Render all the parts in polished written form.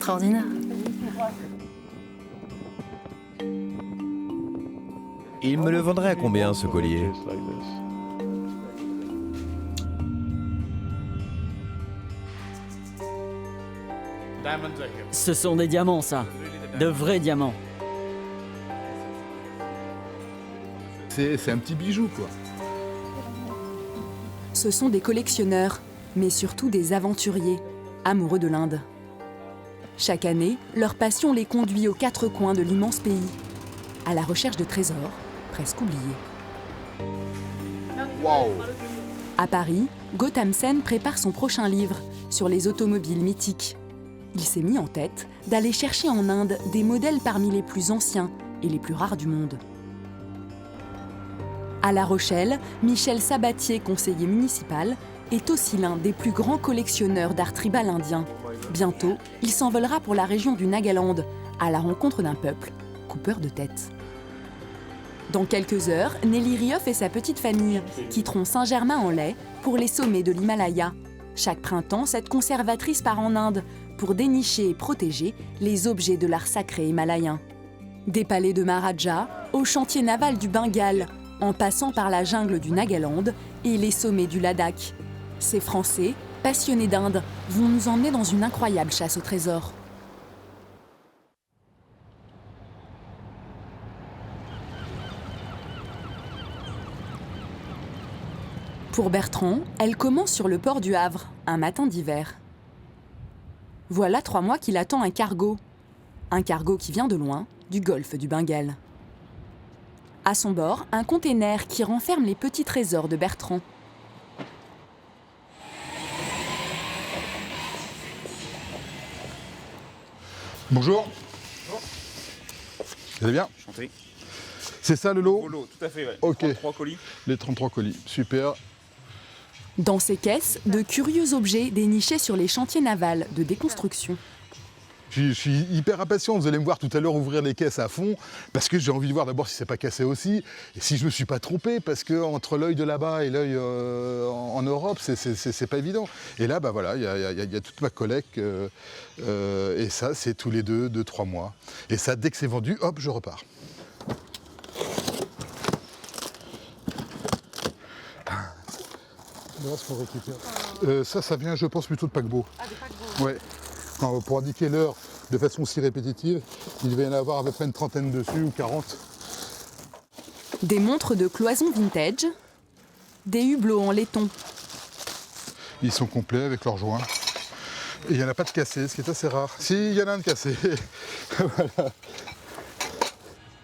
extraordinaire. Il me le vendrait à combien, ce collier? Ce sont des diamants, ça. De vrais diamants. C'est un petit bijou, quoi. Ce sont des collectionneurs, mais surtout des aventuriers, amoureux de l'Inde. Chaque année, leur passion les conduit aux quatre coins de l'immense pays, à la recherche de trésors, presque oubliés. Waouh! À Paris, Gautam Sen prépare son prochain livre sur les automobiles mythiques. Il s'est mis en tête d'aller chercher en Inde des modèles parmi les plus anciens et les plus rares du monde. À La Rochelle, Michel Sabatier, conseiller municipal, est aussi l'un des plus grands collectionneurs d'art tribal indien. Bientôt, il s'envolera pour la région du Nagaland, à la rencontre d'un peuple, coupeur de tête. Dans quelques heures, Nelly Rioff et sa petite famille quitteront Saint-Germain-en-Laye pour les sommets de l'Himalaya. Chaque printemps, cette conservatrice part en Inde pour dénicher et protéger les objets de l'art sacré himalayen. Des palais de Maharaja au chantier naval du Bengale, en passant par la jungle du Nagaland et les sommets du Ladakh. Ces Français, passionnés d'Inde, vont nous emmener dans une incroyable chasse au trésor. Pour Bertrand, elle commence sur le port du Havre, un matin d'hiver. Voilà 3 mois qu'il attend un cargo. Un cargo qui vient de loin, du golfe du Bengale. À son bord, un container qui renferme les petits trésors de Bertrand. Bonjour. Vous allez bien? Enchanté. C'est ça le lot? Au lot, tout à fait, ouais. Ok. 33 colis. Les 33 colis, super. Dans ces caisses, de curieux objets dénichés sur les chantiers navals de déconstruction. Je suis hyper impatient, vous allez me voir tout à l'heure ouvrir les caisses à fond, parce que j'ai envie de voir d'abord si c'est pas cassé aussi, et si je me suis pas trompé, parce que entre l'œil de là-bas et l'œil en Europe, c'est pas évident. Et là, bah voilà, il y a toute ma collecte, et ça, c'est tous les 2-3 mois. Et ça, dès que c'est vendu, hop, je repars. Voilà ce qu'on récupère. Ça vient, je pense, plutôt de paquebot. Ah, des paquebots. Ouais. Alors, pour indiquer l'heure de façon si répétitive, il devait y en avoir à peu près une trentaine dessus ou 40. Des montres de cloison vintage, des hublots en laiton. Ils sont complets avec leurs joints. Et il n'y en a pas de cassé, ce qui est assez rare. Si, il y en a un de cassé. Voilà.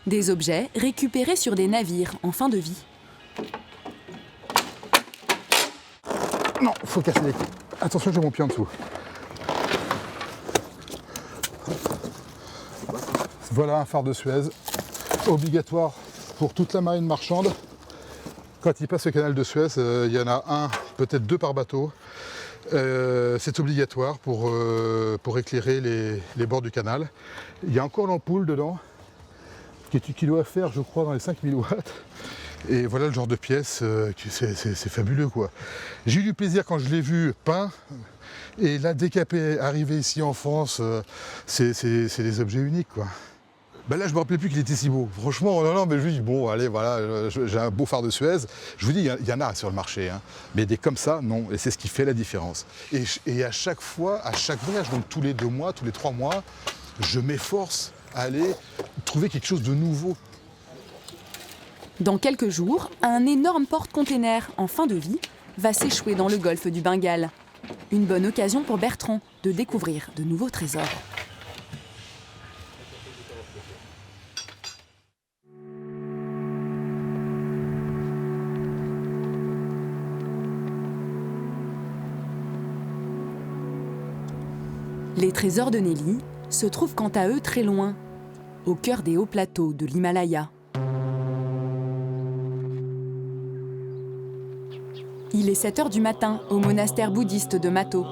Des objets récupérés sur des navires en fin de vie. Non, il faut casser les clés. Attention, j'ai mon pied en dessous. Voilà un phare de Suez, obligatoire pour toute la marine marchande. Quand il passe le canal de Suez, il y en a un, peut-être 2 par bateau. C'est obligatoire pour éclairer les bords du canal. Il y a encore l'ampoule dedans, qui doit faire, je crois, dans les 5000 watts. Et voilà le genre de pièce, c'est fabuleux, quoi. J'ai eu du plaisir quand je l'ai vu peint. Et là, décapé, arrivé ici en France, c'est des objets uniques, quoi. Ben là, je me rappelais plus qu'il était si beau. Franchement, non, mais je me dis, bon, allez, voilà, j'ai un beau phare de Suez. Je vous dis, il y en a sur le marché, hein. Mais des comme ça, non. Et c'est ce qui fait la différence. Et à chaque fois, à chaque voyage, donc tous les 2 mois, tous les 3 mois, je m'efforce à aller trouver quelque chose de nouveau. Dans quelques jours, un énorme porte-container en fin de vie va s'échouer dans le golfe du Bengale. Une bonne occasion pour Bertrand de découvrir de nouveaux trésors. Les trésors de Nelly se trouvent quant à eux très loin, au cœur des hauts plateaux de l'Himalaya. Il est 7 h du matin au monastère bouddhiste de Mato.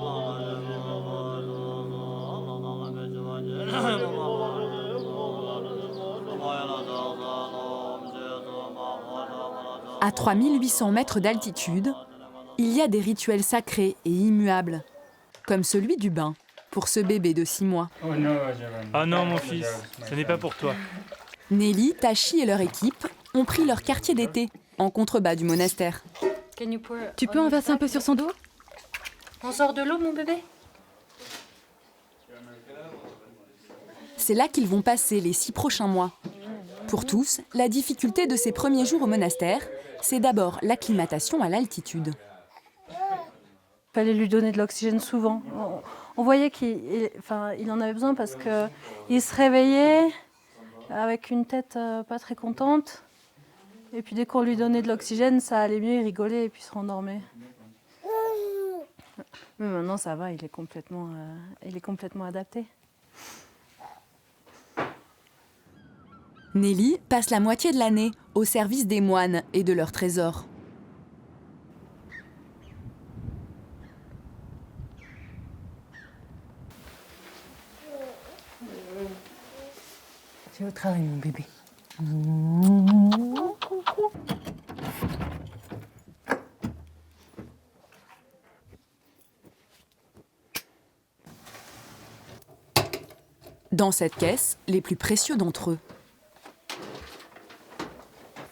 À 3800 mètres d'altitude, il y a des rituels sacrés et immuables, comme celui du bain. pour ce bébé de 6 mois. Ah non, mon fils, ce n'est pas pour toi. Nelly, Tachi et leur équipe ont pris leur quartier d'été en contrebas du monastère. Tu peux en verser un peu sur son dos? On sort de l'eau, mon bébé? C'est là qu'ils vont passer les 6 prochains mois. Pour tous, la difficulté de ces premiers jours au monastère, c'est d'abord l'acclimatation à l'altitude. Il fallait lui donner de l'oxygène souvent. On voyait qu'il en avait besoin parce qu'il se réveillait avec une tête pas très contente. Et puis dès qu'on lui donnait de l'oxygène, ça allait mieux, il rigolait et puis il se rendormait. Mais maintenant ça va, il est complètement adapté. Nelly passe la moitié de l'année au service des moines et de leurs trésors. Tu es au travail, mon bébé. Dans cette caisse, les plus précieux d'entre eux.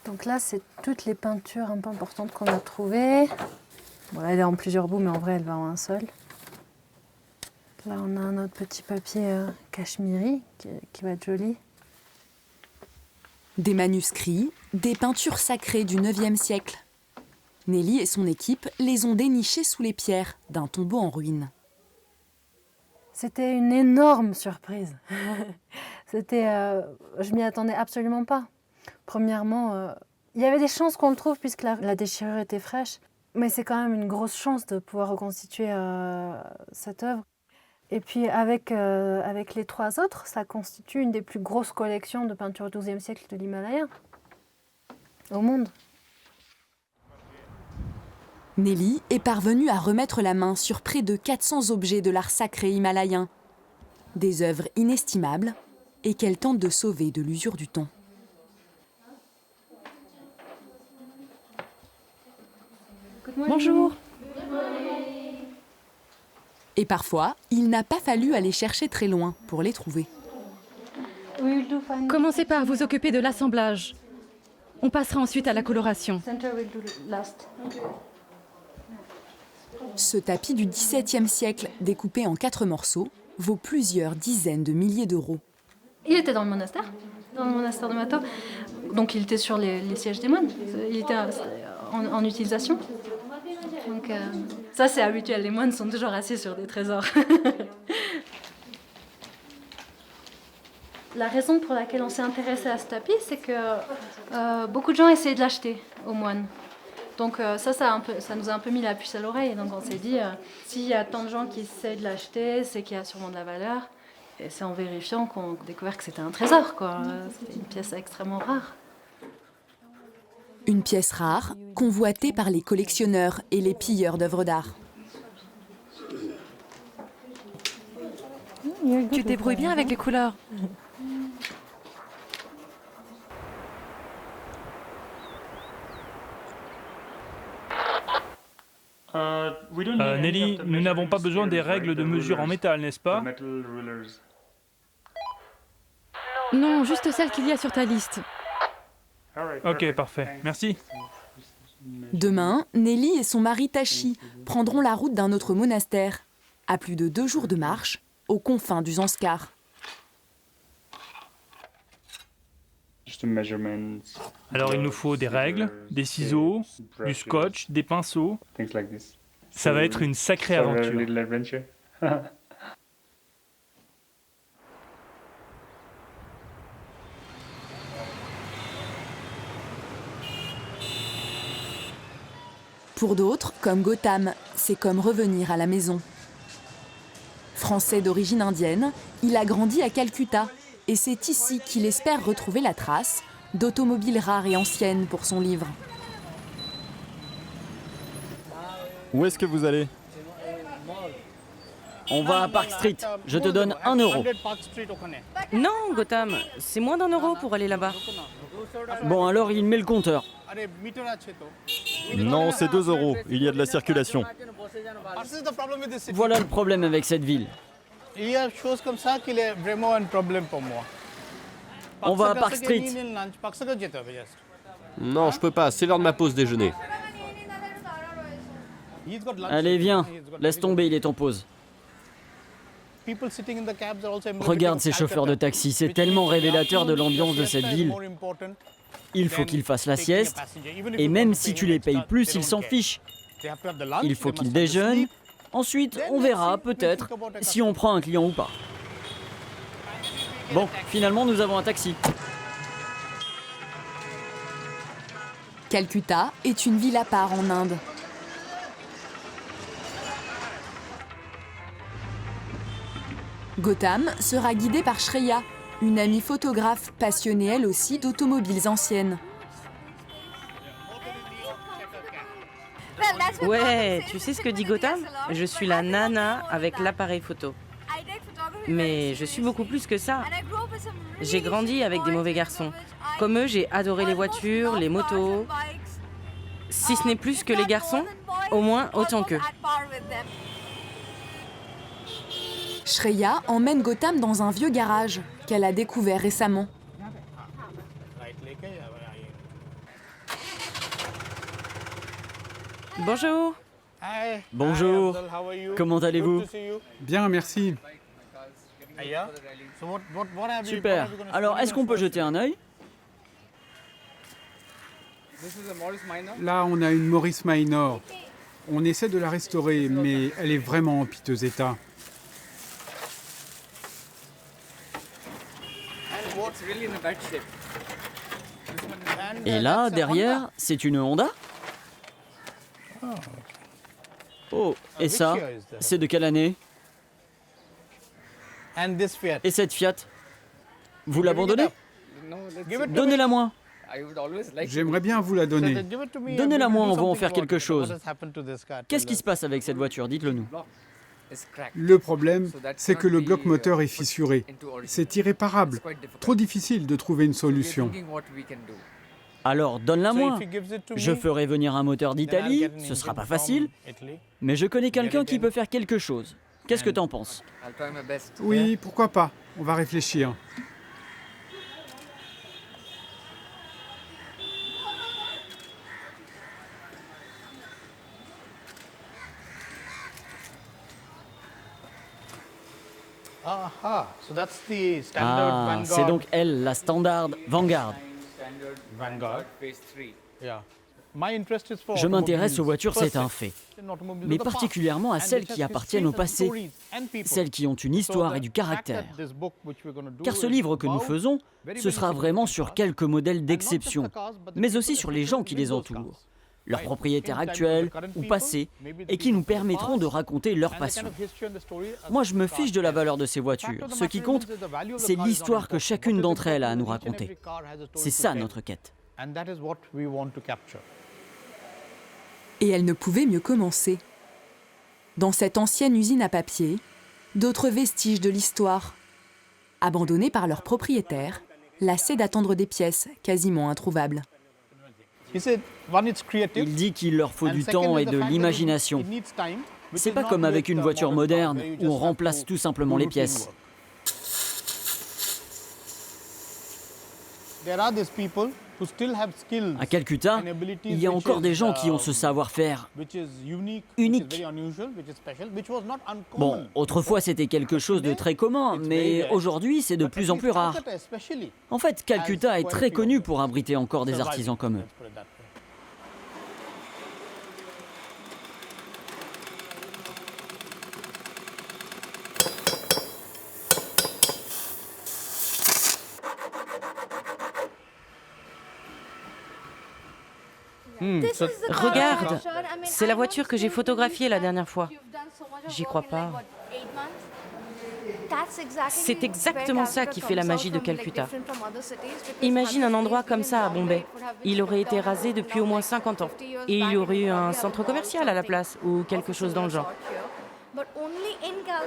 Donc là, c'est toutes les peintures un peu importantes qu'on a trouvées. Bon, elle est en plusieurs bouts, mais en vrai, elle va en un seul. Là, on a un autre petit papier cachemiri qui va être joli. Des manuscrits, des peintures sacrées du IXe siècle. Nelly et son équipe les ont dénichées sous les pierres d'un tombeau en ruine. C'était une énorme surprise. Je m'y attendais absolument pas. Premièrement, il y avait des chances qu'on le trouve puisque la déchirure était fraîche. Mais c'est quand même une grosse chance de pouvoir reconstituer cette œuvre. Et puis avec les 3 autres, ça constitue une des plus grosses collections de peinture du XIIe siècle de l'Himalaya au monde. Nelly est parvenue à remettre la main sur près de 400 objets de l'art sacré himalayen. Des œuvres inestimables et qu'elle tente de sauver de l'usure du temps. Bonjour. Et parfois, il n'a pas fallu aller chercher très loin pour les trouver. Commencez par vous occuper de l'assemblage. On passera ensuite à la coloration. Ce tapis du XVIIe siècle, découpé en 4 morceaux, vaut plusieurs dizaines de milliers d'euros. Il était dans le monastère de Mato. Donc il était sur les sièges des moines. Il était en utilisation. Donc ça c'est habituel, les moines sont toujours assis sur des trésors. La raison pour laquelle on s'est intéressé à ce tapis, c'est que beaucoup de gens essayaient de l'acheter aux moines. Donc ça nous a un peu mis la puce à l'oreille. Donc on s'est dit, s'il y a tant de gens qui essaient de l'acheter, c'est qu'il y a sûrement de la valeur. Et c'est en vérifiant qu'on a découvert que c'était un trésor, quoi. C'était une pièce extrêmement rare. Une pièce rare, convoitée par les collectionneurs et les pilleurs d'œuvres d'art. Tu te débrouilles bien avec les couleurs. Nelly, nous n'avons pas besoin des règles de mesure en métal, n'est-ce pas? Non, juste celle qu'il y a sur ta liste. Ok, parfait. Merci. Demain, Nelly et son mari Tachi prendront la route d'un autre monastère, à plus de 2 jours de marche, aux confins du Zanskar. Alors il nous faut des règles, des ciseaux, du scotch, des pinceaux. Ça va être une sacrée aventure. Pour d'autres, comme Gautam, c'est comme revenir à la maison. Français d'origine indienne, il a grandi à Calcutta et c'est ici qu'il espère retrouver la trace d'automobiles rares et anciennes pour son livre. Où est-ce que vous allez? On va à Park Street, je te donne 1 euro. Non, Gautam, c'est moins d'1 euro pour aller là-bas. Bon alors il met le compteur. Non, c'est 2 euros. Il y a de la circulation. Voilà le problème avec cette ville. Il y a des choses comme ça qui est vraiment un problème pour moi. On va à Park Street. Non, je peux pas, c'est l'heure de ma pause déjeuner. Allez, viens. Laisse tomber, il est en pause. Regarde ces chauffeurs de taxi, c'est tellement révélateur de l'ambiance de cette ville. Il faut qu'ils fassent la sieste, et même si tu les payes plus, ils s'en fichent. Il faut qu'ils déjeunent. Ensuite, on verra, peut-être, si on prend un client ou pas. Bon, finalement, nous avons un taxi. Calcutta est une ville à part en Inde. Gautam sera guidé par Shreya, une amie photographe passionnée elle aussi d'automobiles anciennes. Ouais, tu sais ce que dit Gautam? Je suis la nana avec l'appareil photo. Mais je suis beaucoup plus que ça. J'ai grandi avec des mauvais garçons. Comme eux, j'ai adoré les voitures, les motos. Si ce n'est plus que les garçons, au moins autant qu'eux. Shreya emmène Gautam dans un vieux garage qu'elle a découvert récemment. Bonjour. Bonjour. Comment allez-vous? Bien, merci. Super. Alors, est-ce qu'on peut jeter un œil? Là, on a une Morris Minor. On essaie de la restaurer, mais elle est vraiment en piteux état. Et là, derrière, c'est une Honda? Oh, et ça, c'est de quelle année? Et cette Fiat? Vous l'abandonnez? Donnez-la moi. J'aimerais bien vous la donner. Donnez-la moi, on va en faire quelque chose. Qu'est-ce qui se passe avec cette voiture? Dites-le nous. Le problème, c'est que le bloc moteur est fissuré. C'est irréparable. Trop difficile de trouver une solution. Alors, donne-la moi. Je ferai venir un moteur d'Italie, ce sera pas facile, mais je connais quelqu'un qui peut faire quelque chose. Qu'est-ce que t'en penses? Oui, pourquoi pas. On va réfléchir. Ah, c'est donc elle, la standard Vanguard. Je m'intéresse aux voitures, c'est un fait. Mais particulièrement à celles qui appartiennent au passé, celles qui ont une histoire et du caractère. Car ce livre que nous faisons, ce sera vraiment sur quelques modèles d'exception, mais aussi sur les gens qui les entourent, leurs propriétaires actuels ou passés, et qui nous permettront de raconter leur passion. Moi, je me fiche de la valeur de ces voitures. Ce qui compte, c'est l'histoire que chacune d'entre elles a à nous raconter. C'est ça notre quête. Et elle ne pouvait mieux commencer. Dans cette ancienne usine à papier, d'autres vestiges de l'histoire. Abandonnés par leurs propriétaires, lassés d'attendre des pièces quasiment introuvables. Il dit qu'il leur faut du temps et de l'imagination. C'est pas comme avec une voiture moderne où on remplace tout simplement les pièces. À Calcutta, il y a encore des gens qui ont ce savoir-faire unique. Bon, autrefois c'était quelque chose de très commun, mais aujourd'hui c'est de plus en plus rare. En fait, Calcutta est très connu pour abriter encore des artisans comme eux. Regarde, c'est la voiture que j'ai photographiée la dernière fois. J'y crois pas. C'est exactement ça qui fait la magie de Calcutta. Imagine un endroit comme ça à Bombay. Il aurait été rasé depuis au moins 50 ans. Et il y aurait eu un centre commercial à la place, ou quelque chose dans le genre.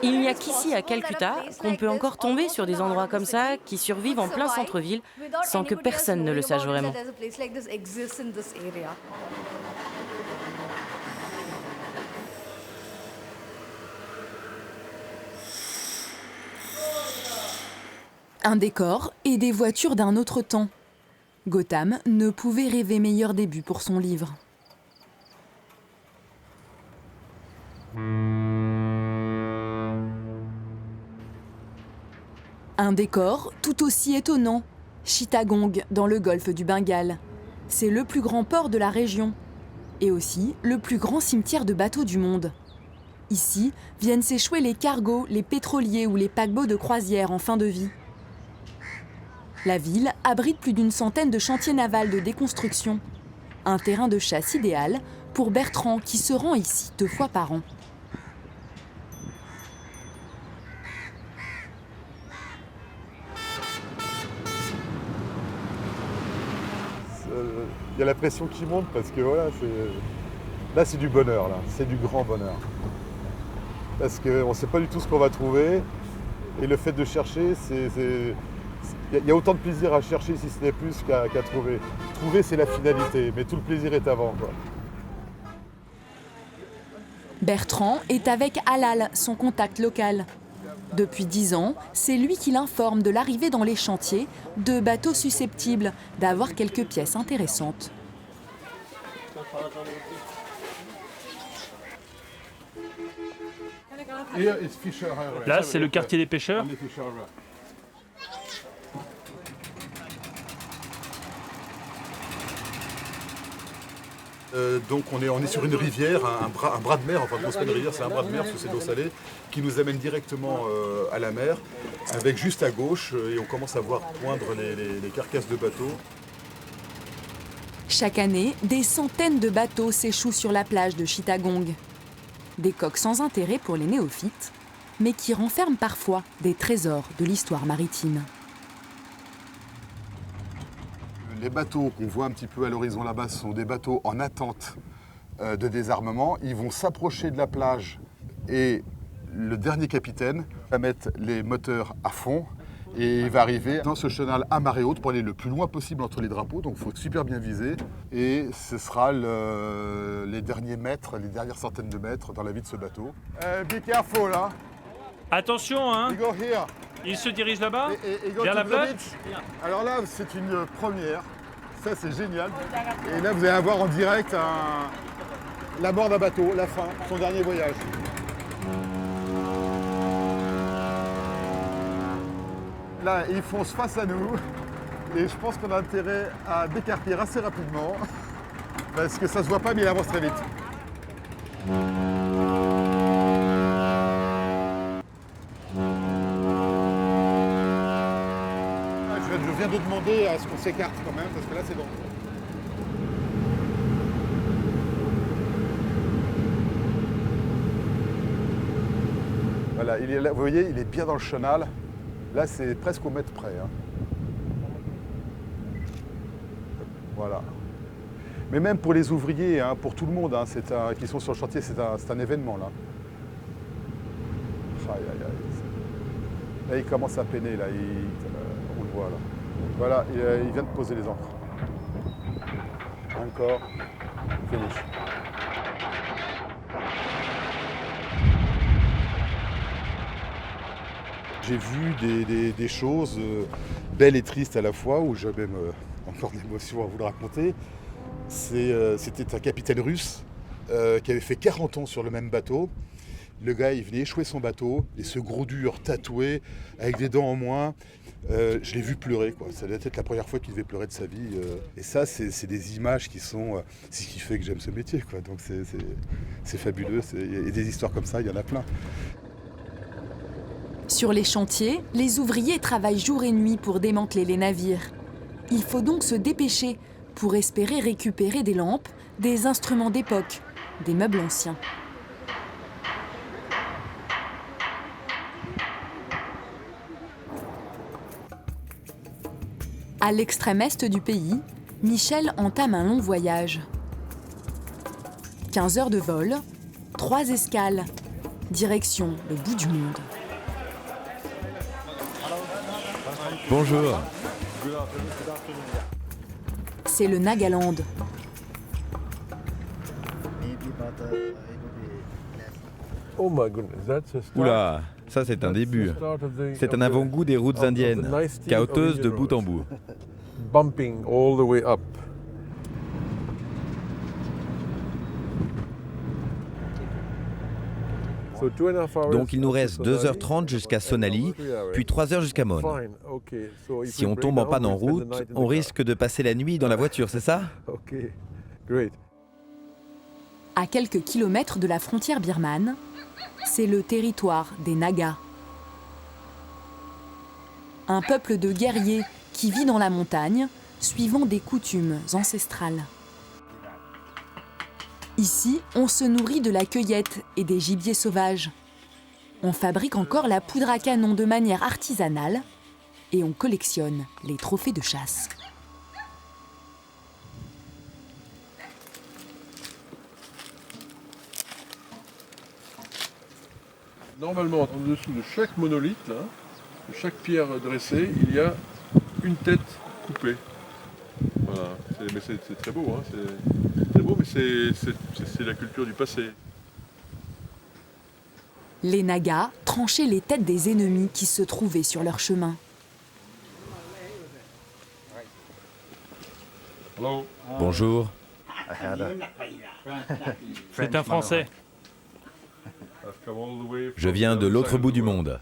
Il n'y a qu'ici à Calcutta qu'on peut encore tomber sur des endroits comme ça qui survivent en plein centre-ville sans que personne ne le sache vraiment. Un décor et des voitures d'un autre temps. Gotham ne pouvait rêver meilleur début pour son livre. Un décor tout aussi étonnant. Chittagong, dans le golfe du Bengale. C'est le plus grand port de la région. Et aussi le plus grand cimetière de bateaux du monde. Ici viennent s'échouer les cargos, les pétroliers ou les paquebots de croisière en fin de vie. La ville abrite plus d'une centaine de chantiers navals de déconstruction. Un terrain de chasse idéal pour Bertrand qui se rend ici 2 fois par an. Il y a la pression qui monte parce que voilà, là c'est du bonheur, là, c'est du grand bonheur. Parce qu'on ne sait pas du tout ce qu'on va trouver et le fait de chercher, il y a autant de plaisir à chercher si ce n'est plus qu'à trouver. Trouver c'est la finalité, mais tout le plaisir est avant, quoi. Bertrand est avec Halal, son contact local. Depuis 10 ans, c'est lui qui l'informe de l'arrivée dans les chantiers de bateaux susceptibles d'avoir quelques pièces intéressantes. Là, c'est le quartier des pêcheurs. Donc on est sur une rivière, un bras de mer, enfin c'est pas une rivière, c'est un bras de mer parce que c'est de l'eau salée, qui nous amène directement à la mer, avec juste à gauche, et on commence à voir poindre les carcasses de bateaux. Chaque année, des centaines de bateaux s'échouent sur la plage de Chittagong. Des coques sans intérêt pour les néophytes, mais qui renferment parfois des trésors de l'histoire maritime. Les bateaux qu'on voit un petit peu à l'horizon là-bas sont des bateaux en attente de désarmement. Ils vont s'approcher de la plage et le dernier capitaine va mettre les moteurs à fond et il va arriver dans ce chenal à marée haute pour aller le plus loin possible entre les drapeaux. Donc il faut super bien viser et ce sera les derniers mètres, les dernières centaines de mètres dans la vie de ce bateau. Be careful, hein. Attention, hein. You go here. Il se dirige là-bas, vers la plage. Alors là, c'est une première. Ça, c'est génial. Et là, vous allez avoir en direct la mort d'un bateau, la fin, son dernier voyage. Là, ils foncent face à nous. Et je pense qu'on a intérêt à décarquer assez rapidement. Parce que ça se voit pas, mais il avance très vite. Je viens de demander à ce qu'on s'écarte quand même, parce que là c'est bon. Voilà, il est là, vous voyez, il est bien dans le chenal. Là c'est presque au mètre près. Hein. Voilà. Mais même pour les ouvriers, hein, pour tout le monde hein, qui sont sur le chantier, c'est un événement là. Aïe, aïe, aïe. Là il commence à peiner, là, on le voit là. Voilà, il vient de poser les ancres. Encore. Finish. J'ai vu des choses belles et tristes à la fois, où j'ai même encore d'émotions à vous le raconter. C'était un capitaine russe qui avait fait 40 ans sur le même bateau. Le gars, il venait échouer son bateau, et ce gros dur tatoué, avec des dents en moins, je l'ai vu pleurer, quoi. Ça devait être la première fois qu'il devait pleurer de sa vie. Et ça, c'est des images qui sont... c'est ce qui fait que j'aime ce métier, quoi. Donc c'est fabuleux. Et des histoires comme ça, il y en a plein. Sur les chantiers, les ouvriers travaillent jour et nuit pour démanteler les navires. Il faut donc se dépêcher pour espérer récupérer des lampes, des instruments d'époque, des meubles anciens. À l'extrême est du pays, Michel entame un long voyage. 15 heures de vol, 3 escales, direction le bout du monde. Bonjour. C'est le Nagaland. Oula, Ça, c'est un début. C'est un avant-goût des routes indiennes, cahoteuses de bout en bout. Bumping all the way up. Donc il nous reste 2h30 jusqu'à Sonali, puis 3h jusqu'à Mon. Si on tombe en panne en route, on risque de passer la nuit dans la voiture, c'est ça? À quelques kilomètres de la frontière birmane, c'est le territoire des Nagas. Un peuple de guerriers qui vit dans la montagne, suivant des coutumes ancestrales. Ici, on se nourrit de la cueillette et des gibiers sauvages. On fabrique encore la poudre à canon de manière artisanale et on collectionne les trophées de chasse. Normalement, en dessous de chaque monolithe, là, de chaque pierre dressée, il y a une tête coupée. Voilà. C'est très beau, hein. C'est très beau, mais c'est la culture du passé. Les Nagas tranchaient les têtes des ennemis qui se trouvaient sur leur chemin. Bonjour. C'est un Français. Je viens de l'autre bout du monde.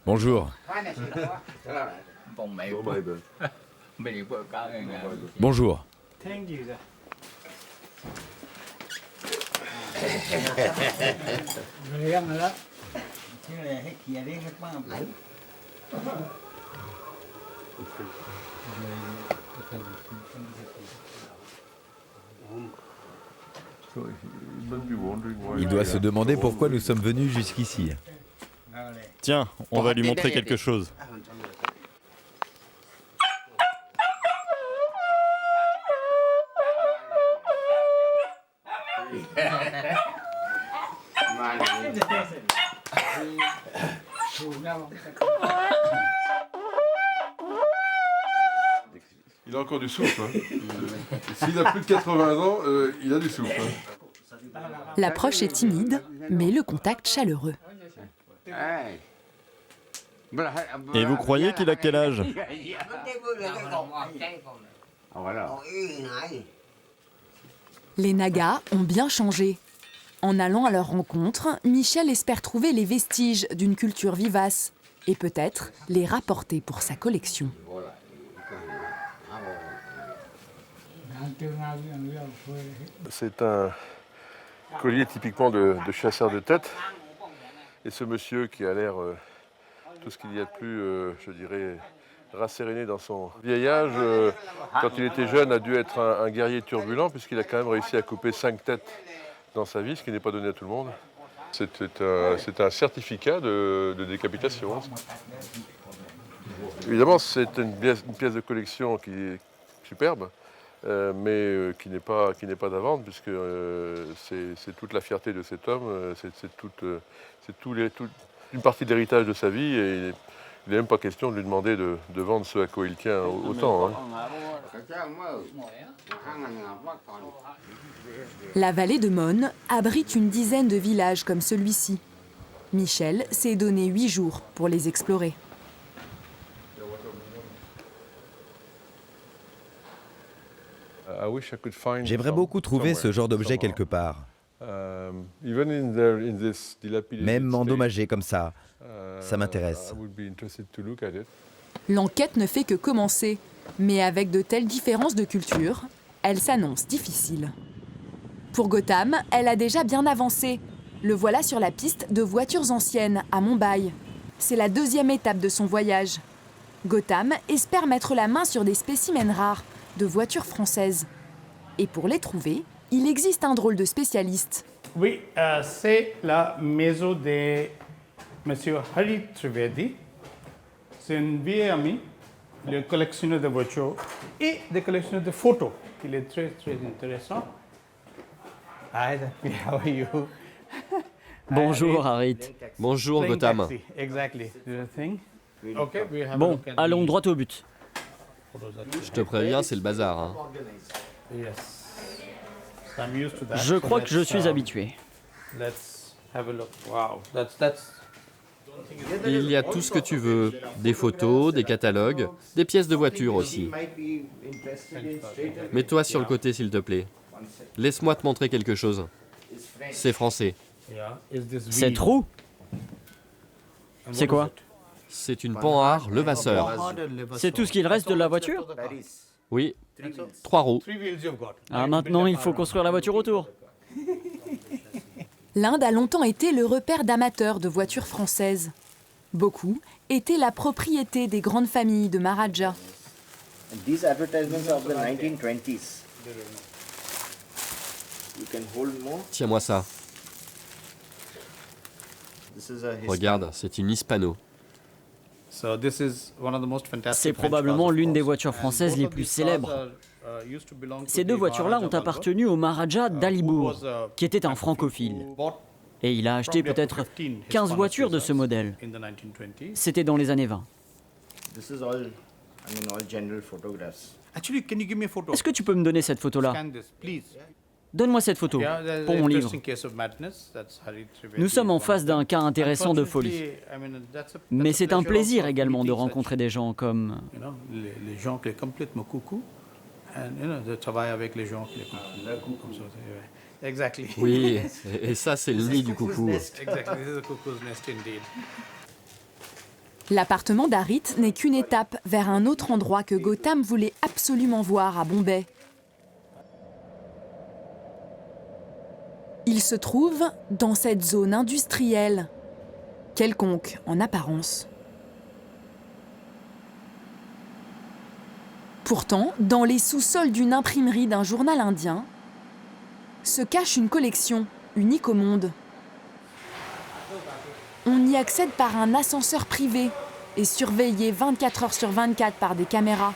Bonjour. Bonjour. Il doit se demander pourquoi nous sommes venus jusqu'ici. Tiens, on va lui montrer quelque chose. Il a encore du souffle. Hein. S'il a plus de 80 ans, il a du souffle. Hein. L'approche est timide, mais le contact chaleureux. Et vous croyez qu'il a quel âge? Les Nagas ont bien changé. En allant à leur rencontre, Michel espère trouver les vestiges d'une culture vivace et peut-être les rapporter pour sa collection. C'est un collier typiquement de chasseur de tête. Et ce monsieur qui a l'air tout ce qu'il y a de plus, je dirais, rasséréné dans son vieil âge, quand il était jeune, a dû être un guerrier turbulent puisqu'il a quand même réussi à couper 5 têtes dans sa vie, ce qui n'est pas donné à tout le monde. C'est un certificat de décapitation. Évidemment, c'est une pièce de collection qui est superbe, mais qui n'est pas d'avant, puisque c'est toute la fierté de cet homme, c'est une partie de l'héritage de sa vie, et il n'est même pas question de lui demander de vendre ce à quoi il tient autant. Hein. La vallée de Mon abrite une dizaine de villages comme celui-ci. Michel s'est donné 8 jours pour les explorer. J'aimerais beaucoup trouver ce genre d'objet quelque part. Même endommagé comme ça m'intéresse. L'enquête ne fait que commencer, mais avec de telles différences de culture, elle s'annonce difficile. Pour Gautam, elle a déjà bien avancé. Le voilà sur la piste de voitures anciennes à Mumbai. C'est la 2e étape de son voyage. Gautam espère mettre la main sur des spécimens rares de voitures françaises. Et pour les trouver, il existe un drôle de spécialiste. Oui, c'est la maison de M. Hari Trivedi. C'est un vieil ami, le collectionneur de voitures et le collectionneur de photos. Il est très, très intéressant. Hi, how are you? Bonjour, Harit. Bonjour, Gautam. Bon, allons droit au but. Je te préviens, c'est le bazar. Hein. Je crois que je suis habitué. Il y a tout ce que tu veux. Des photos, des catalogues, des pièces de voiture aussi. Mets-toi sur le côté, s'il te plaît. Laisse-moi te montrer quelque chose. C'est français. Cette roue? C'est quoi? C'est une Panhard Levasseur. C'est tout ce qu'il reste de la voiture? Oui, 3 roues. Ah, maintenant, il faut construire la voiture autour. L'Inde a longtemps été le repère d'amateurs de voitures françaises. Beaucoup étaient la propriété des grandes familles de Maharajas. These advertisements of the 1920s. You can hold more. Tiens-moi ça. This is a Regarde, c'est une Hispano. C'est probablement l'une des voitures françaises les plus célèbres. Ces deux voitures-là ont appartenu au Maharaja d'Alibourg, qui était un francophile. Et il a acheté peut-être 15 voitures de ce modèle. C'était dans les années 20. This is all, all general photographs. Est-ce que tu peux me donner cette photo-là? Donne-moi cette photo pour mon livre. Nous sommes en face d'un cas intéressant de folie. Mais c'est un plaisir également de rencontrer des gens comme... Les gens qui sont complètement coucou, de travailler avec les gens qui sont comme ça. Exactly. Oui, et ça c'est le nid du coucou. L'appartement d'Harit n'est qu'une étape vers un autre endroit que Gautam voulait absolument voir à Bombay. Il se trouve dans cette zone industrielle, quelconque en apparence. Pourtant, dans les sous-sols d'une imprimerie d'un journal indien, se cache une collection unique au monde. On y accède par un ascenseur privé et surveillé 24 heures sur 24 par des caméras.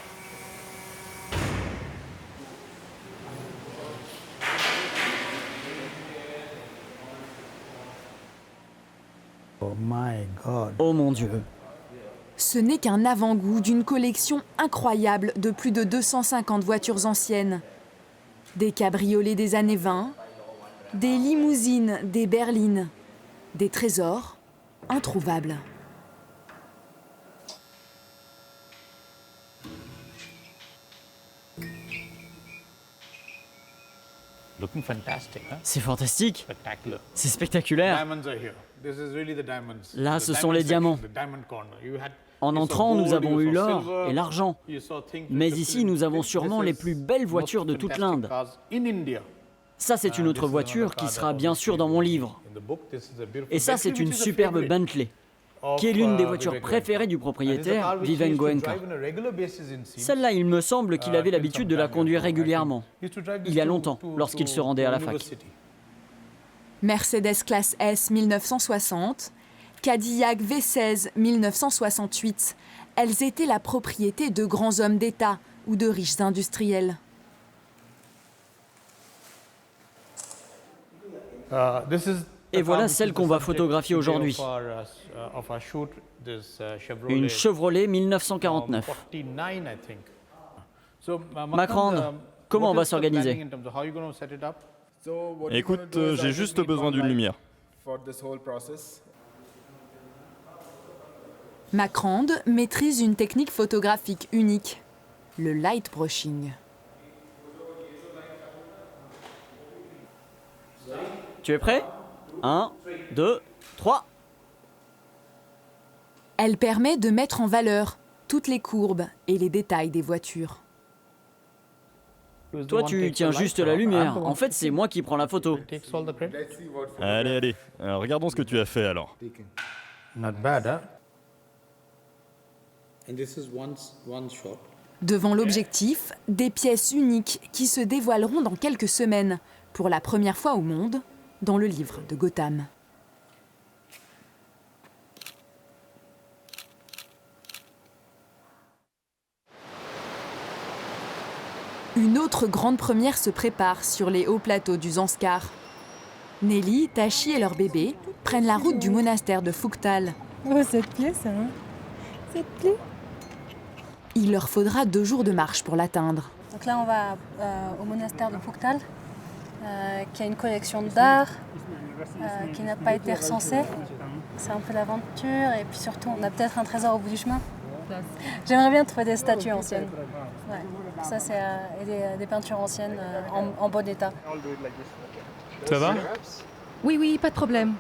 Oh mon Dieu. Ce n'est qu'un avant-goût d'une collection incroyable de plus de 250 voitures anciennes. Des cabriolets des années 20, des limousines des berlines, des trésors introuvables. C'est fantastique. C'est spectaculaire. Là, ce sont les diamants. En entrant, nous avons eu l'or et l'argent. Mais ici, nous avons sûrement les plus belles voitures de toute l'Inde. Ça, c'est une autre voiture qui sera bien sûr dans mon livre. Et ça, c'est une superbe Bentley, qui est l'une des voitures préférées du propriétaire, Viven Goenka. Celle-là, il me semble qu'il avait l'habitude de la conduire régulièrement, il y a longtemps, lorsqu'il se rendait à la fac. Mercedes classe S 1960, Cadillac V16 1968, elles étaient la propriété de grands hommes d'État ou de riches industriels. Et voilà celle qu'on va photographier aujourd'hui. Une Chevrolet 1949. Macron, comment on va s'organiser? Écoute, j'ai juste besoin d'une lumière. Macrand maîtrise une technique photographique unique, le light brushing. Tu es prêt? 1, 2, 3. Elle permet de mettre en valeur toutes les courbes et les détails des voitures. Toi, tu tiens juste la lumière. En fait, c'est moi qui prends la photo. Allez, regardons ce que tu as fait alors. Not bad, hein? Devant l'objectif, des pièces uniques qui se dévoileront dans quelques semaines, pour la première fois au monde, dans le livre de Gautam. Une autre grande première se prépare sur les hauts plateaux du Zanskar. Nelly, Tachi et leur bébé prennent la route du monastère de Phuktal. Oh, ça te plaît, ça, hein? Ça te plaît? Il leur faudra 2 jours de marche pour l'atteindre. Donc là, on va au monastère de Phuktal, qui a une collection d'art, qui n'a pas été recensé. C'est un peu l'aventure et puis surtout on a peut-être un trésor au bout du chemin. J'aimerais bien trouver des statues anciennes. Ouais. Ça c'est des peintures anciennes en bon état. Ça va? Oui, oui, pas de problème.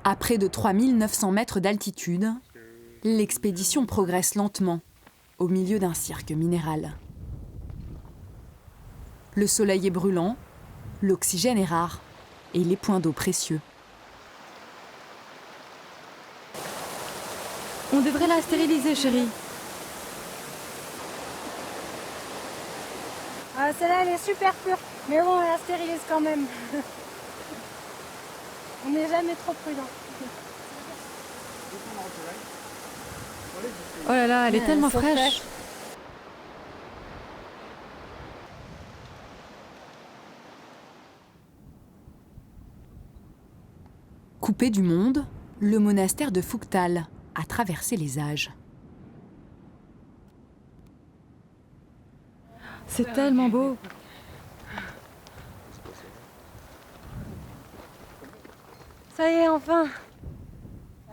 À près de 3900 mètres d'altitude, l'expédition progresse lentement, au milieu d'un cirque minéral. Le soleil est brûlant, l'oxygène est rare et les points d'eau précieux. On devrait la stériliser, chérie. Ah, celle-là, elle est super pure, mais bon, on la stérilise quand même. On n'est jamais trop prudent. Oh là là, elle est tellement fraîche. Coupé du monde, le monastère de Fougtal a traversé les âges. C'est tellement beau. Ça y est, enfin.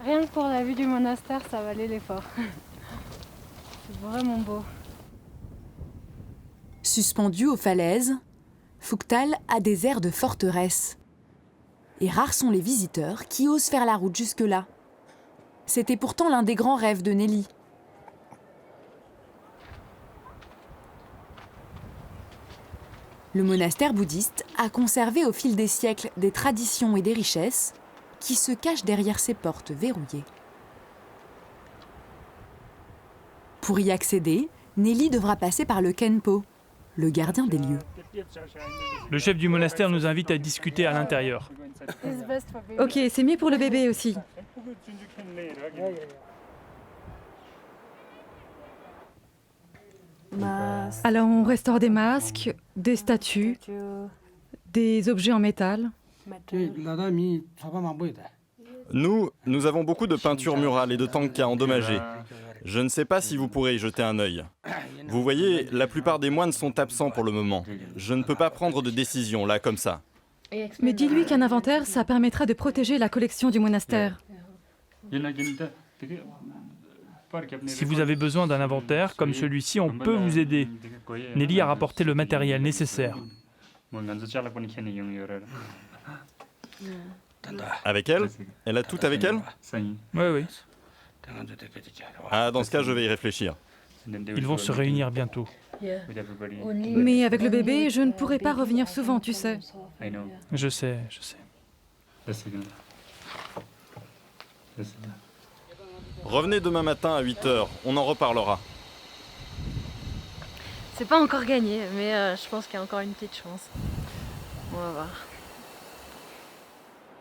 Rien que pour la vue du monastère, ça valait l'effort. C'est vraiment beau. Suspendu aux falaises, Fougtal a des airs de forteresse. Et rares sont les visiteurs qui osent faire la route jusque-là. C'était pourtant l'un des grands rêves de Nelly. Le monastère bouddhiste a conservé au fil des siècles des traditions et des richesses qui se cachent derrière ses portes verrouillées. Pour y accéder, Nelly devra passer par le Khenpo, le gardien des lieux. Le chef du monastère nous invite à discuter à l'intérieur. Ok, c'est mieux pour le bébé aussi. Alors on restaure des masques, des statues, des objets en métal. Nous avons beaucoup de peintures murales et de tankas endommagés. Je ne sais pas si vous pourrez y jeter un œil. Vous voyez, la plupart des moines sont absents pour le moment. Je ne peux pas prendre de décision là, comme ça. Mais dis-lui qu'un inventaire, ça permettra de protéger la collection du monastère. Si vous avez besoin d'un inventaire comme celui-ci, on peut vous aider. Nelly a rapporté le matériel nécessaire. Avec elle? Elle a tout avec elle? Oui, oui. Ah, dans ce cas, je vais y réfléchir. Ils vont se réunir bientôt. Mais avec le bébé, je ne pourrai pas revenir souvent, tu sais. Je sais. Revenez demain matin à 8h, on en reparlera. C'est pas encore gagné, mais je pense qu'il y a encore une petite chance. On va voir.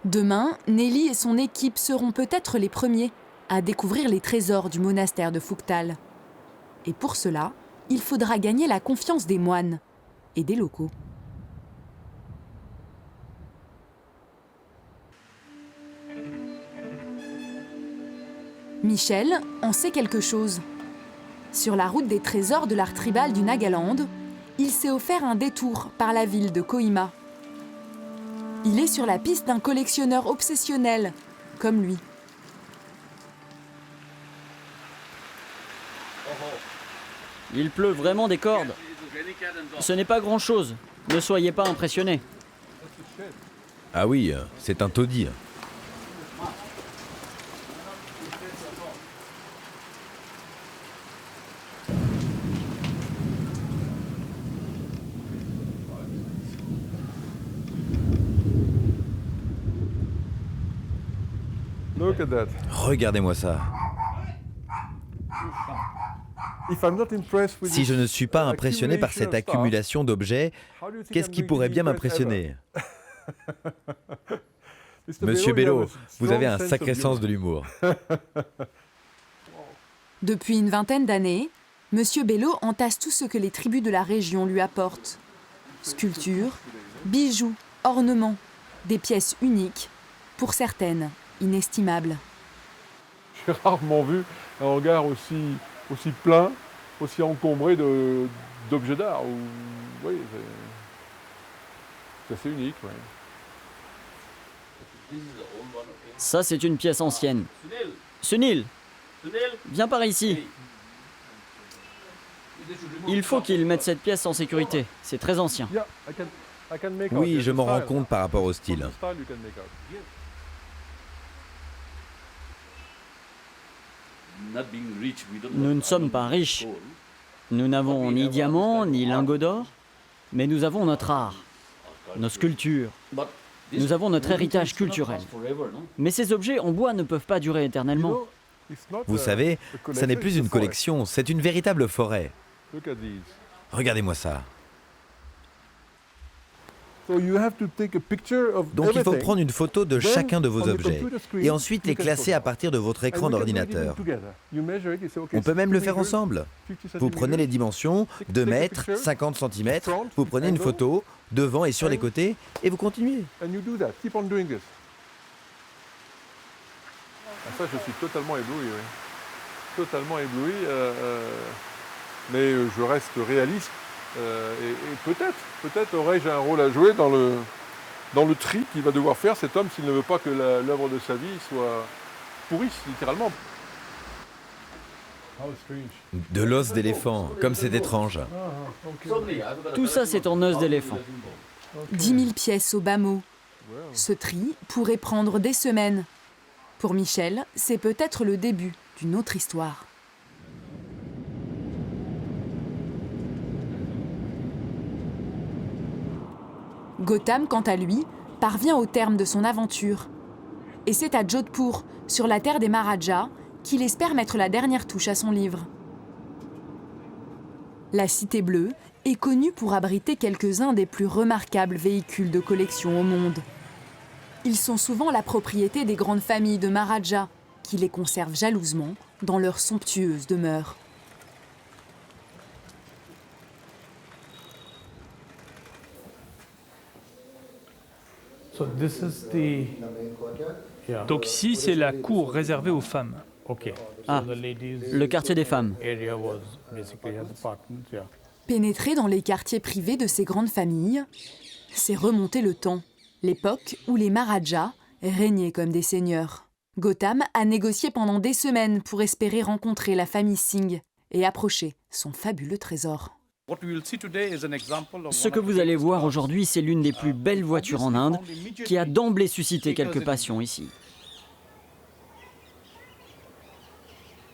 Demain, Nelly et son équipe seront peut-être les premiers à découvrir les trésors du monastère de Fougtal. Et pour cela, il faudra gagner la confiance des moines et des locaux. Michel en sait quelque chose. Sur la route des trésors de l'art tribal du Nagaland, il s'est offert un détour par la ville de Kohima. Il est sur la piste d'un collectionneur obsessionnel, comme lui. Il pleut vraiment des cordes. Ce n'est pas grand-chose. Ne soyez pas impressionnés. Ah oui, c'est un taudis. Regardez-moi ça. Si je ne suis pas impressionné par cette accumulation d'objets, qu'est-ce qui pourrait bien m'impressionner? Monsieur Bello, vous avez un sacré sens de l'humour. Depuis une vingtaine d'années, Monsieur Bello entasse tout ce que les tribus de la région lui apportent. Sculptures, bijoux, ornements, des pièces uniques, pour certaines inestimable. J'ai rarement vu un hangar aussi plein, aussi encombré d'objets d'art. Oui, c'est assez unique. Ouais. Ça, c'est une pièce ancienne. Sunil, viens par ici. Il faut qu'il mette cette pièce en sécurité. C'est très ancien. Oui, je m'en rends compte par rapport au style. Nous ne sommes pas riches. Nous n'avons ni diamants, ni lingots d'or, mais nous avons notre art, nos sculptures. Nous avons notre héritage culturel. Mais ces objets en bois ne peuvent pas durer éternellement. Vous savez, ça n'est plus une collection, c'est une véritable forêt. Regardez-moi ça. Donc il faut prendre une photo de chacun de vos objets et ensuite les classer à partir de votre écran d'ordinateur. On peut même le faire ensemble. Vous prenez les dimensions, 2 mètres, 50 cm, vous prenez une photo, devant et sur les côtés, et vous continuez. Ça, je suis totalement ébloui. Oui. Totalement ébloui. Mais je reste réaliste. Et peut-être aurais-je un rôle à jouer dans le tri qu'il va devoir faire cet homme s'il ne veut pas que l'œuvre de sa vie soit pourrisse, littéralement. De l'os d'éléphant, comme c'est étrange. Tout ça, c'est en os d'éléphant. 10 000 pièces au bas mot. Ce tri pourrait prendre des semaines. Pour Michel, c'est peut-être le début d'une autre histoire. Gautam, quant à lui, parvient au terme de son aventure. Et c'est à Jodhpur, sur la terre des Maharajas, qu'il espère mettre la dernière touche à son livre. La Cité Bleue est connue pour abriter quelques-uns des plus remarquables véhicules de collection au monde. Ils sont souvent la propriété des grandes familles de Maharajas, qui les conservent jalousement dans leur somptueuse demeure. Donc ici, c'est la cour réservée aux femmes. Ah, le quartier des femmes. Pénétrer dans les quartiers privés de ces grandes familles, c'est remonter le temps, l'époque où les Maharajas régnaient comme des seigneurs. Gautam a négocié pendant des semaines pour espérer rencontrer la famille Singh et approcher son fabuleux trésor. Ce que vous allez voir aujourd'hui, c'est l'une des plus belles voitures en Inde qui a d'emblée suscité quelques passions ici.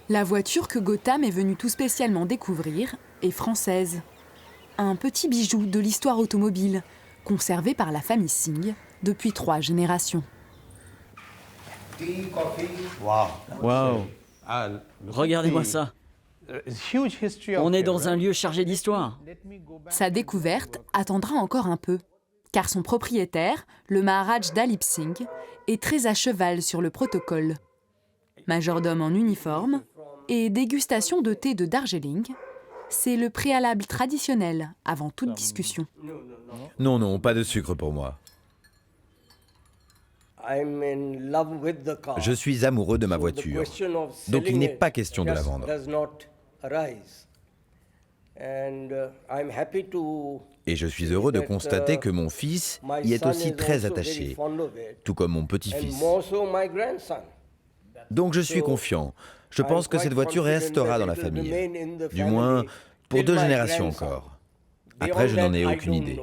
La voiture que Gautam est venu tout spécialement découvrir est française. Un petit bijou de l'histoire automobile, conservé par la famille Singh depuis 3 générations. Waouh! Regardez-moi ça. On est dans un lieu chargé d'histoire. Sa découverte attendra encore un peu, car son propriétaire, le Maharaj Dalip Singh, est très à cheval sur le protocole. Majordome en uniforme et dégustation de thé de Darjeeling, c'est le préalable traditionnel avant toute discussion. Non, non, pas de sucre pour moi. Je suis amoureux de ma voiture, donc il n'est pas question de la vendre. Et je suis heureux de constater que mon fils y est aussi très attaché, tout comme mon petit-fils. Donc je suis confiant. Je pense que cette voiture restera dans la famille, du moins pour 2 générations encore. Après, je n'en ai aucune idée.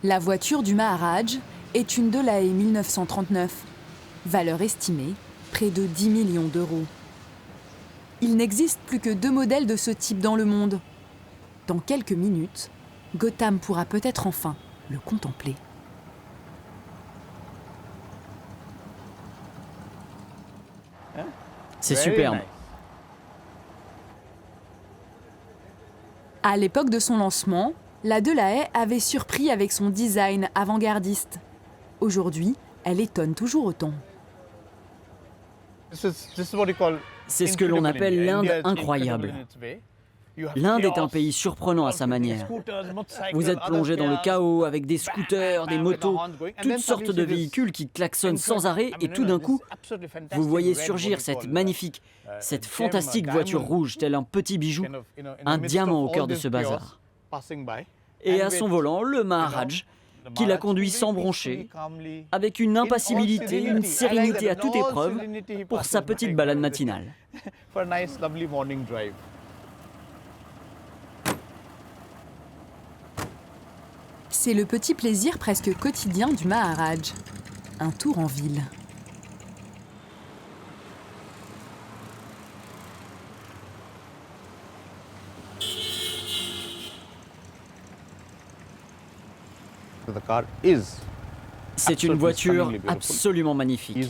La voiture du Maharaj est une Delahaye 1939, valeur estimée près de 10 millions d'euros. Il n'existe plus que 2 modèles de ce type dans le monde. Dans quelques minutes, Gautam pourra peut-être enfin le contempler. C'est superbe. À l'époque de son lancement, la Delahaye avait surpris avec son design avant-gardiste. Aujourd'hui, elle étonne toujours autant. C'est ce que l'on appelle l'Inde incroyable. L'Inde est un pays surprenant à sa manière. Vous êtes plongé dans le chaos avec des scooters, des motos, toutes sortes de véhicules qui klaxonnent sans arrêt et tout d'un coup, vous voyez surgir cette magnifique, cette fantastique voiture rouge, telle un petit bijou, un diamant au cœur de ce bazar. Et à son volant, le Maharaj, qui la conduit sans broncher, avec une impassibilité, une sérénité à toute épreuve, pour sa petite balade matinale. C'est le petit plaisir presque quotidien du Maharaj. Un tour en ville. C'est une voiture absolument magnifique.